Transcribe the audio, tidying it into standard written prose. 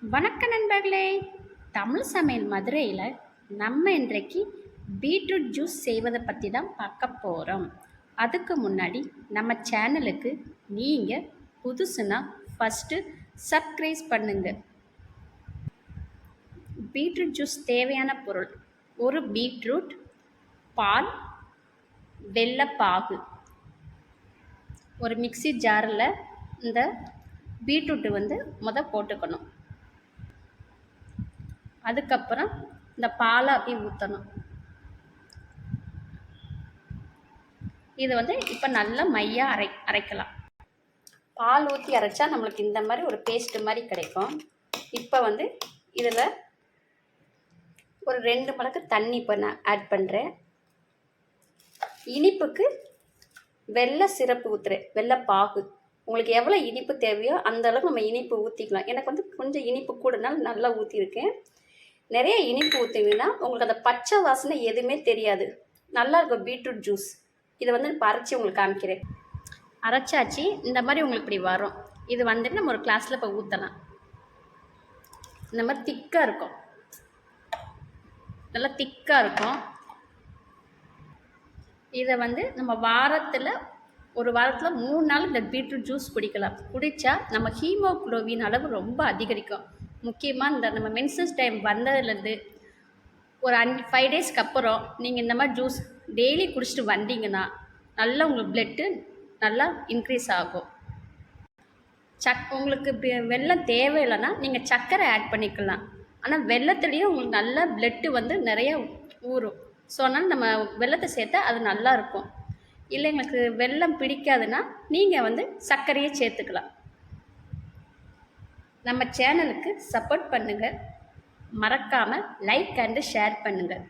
வணக்க நண்பர்களே. தமிழ் சமையல் மதுரையில் நம்ம இன்றைக்கு பீட்ரூட் ஜூஸ் செய்வதை பற்றி தான் பார்க்க போகிறோம். அதுக்கு முன்னாடி நம்ம சேனலுக்கு நீங்கள் புதுசுனா ஃபஸ்ட்டு சப்ஸ்கிரைப் பண்ணுங்க. பீட்ரூட் ஜூஸ் தேவையான பொருள்: ஒரு பீட்ரூட், பால், வெல்லப்பாகு. ஒரு மிக்ஸி ஜாரில் இந்த பீட்ரூட்டு போட்டுக்கணும். அதுக்கப்புறம் இந்த பாலை அப்படியே ஊற்றணும். இது இப்போ நல்லா மையாக அரைக்கலாம். பால் ஊற்றி அரைச்சா நம்மளுக்கு இந்த மாதிரி ஒரு பேஸ்ட்டு மாதிரி கிடைக்கும். இப்போ இதில் ஒரு 2 மடங்கு தண்ணி இப்போ நான் ஆட் பண்ணுறேன். இனிப்புக்கு வெள்ளை சிரப்பு ஊற்றுறேன், வெள்ளைப்பாகு. உங்களுக்கு எவ்வளோ இனிப்பு தேவையோ அந்த அளவுக்கு நம்ம இனிப்பு ஊற்றிக்கலாம். எனக்கு கொஞ்சம் இனிப்பு கூடனால நல்லா ஊற்றிருக்கேன். நிறைய இனிப்பு ஊற்றிங்கன்னா உங்களுக்கு அந்த பச்சை வாசனை எதுவுமே தெரியாது, நல்லாயிருக்கும் பீட்ரூட் ஜூஸ். இதை இப்போ அரைச்சி உங்களுக்கு காமிக்கிறேன். அரைச்சாச்சு, இந்த மாதிரி உங்களுக்கு இப்படி வரும். இது நம்ம ஒரு கிளாஸில் இப்போ ஊற்றலாம். இந்த மாதிரி திக்காக இருக்கும், நல்லா திக்காக இருக்கும். இதை நம்ம ஒரு வாரத்தில் 3 நாள் இந்த பீட்ரூட் ஜூஸ் குடிக்கலாம். குடித்தா நம்ம ஹீமோகுளோபின் அளவு ரொம்ப அதிகரிக்கும். முக்கியமாக நம்ம மென்சஸ் டைம் வந்ததுலேருந்து ஒரு 5 டேஸ்க்கு அப்புறம் நீங்கள் இந்த மாதிரி ஜூஸ் டெய்லி குடிச்சிட்டு வந்தீங்கன்னா நல்லா உங்களுக்கு பிளட்டு நல்லா இன்க்ரீஸ் ஆகும். உங்களுக்கு வெல்லம் தேவையில்லைன்னா நீங்கள் சர்க்கரை ஆட் பண்ணிக்கலாம். ஆனால் வெல்லத்துலேயும் உங்களுக்கு நல்ல பிளட்டு நிறைய ஊறும். ஸோ அதனால் நம்ம வெல்லத்தை சேர்த்தா அது நல்லாயிருக்கும். இல்லை எங்களுக்கு வெல்லம் பிடிக்காதுன்னா நீங்கள் சர்க்கரையே சேர்த்துக்கலாம். நம்ம சேனலுக்கு சப்போர்ட் பண்ணுங்கள். மறக்காமல் லைக் அண்டு ஷேர் பண்ணுங்கள்.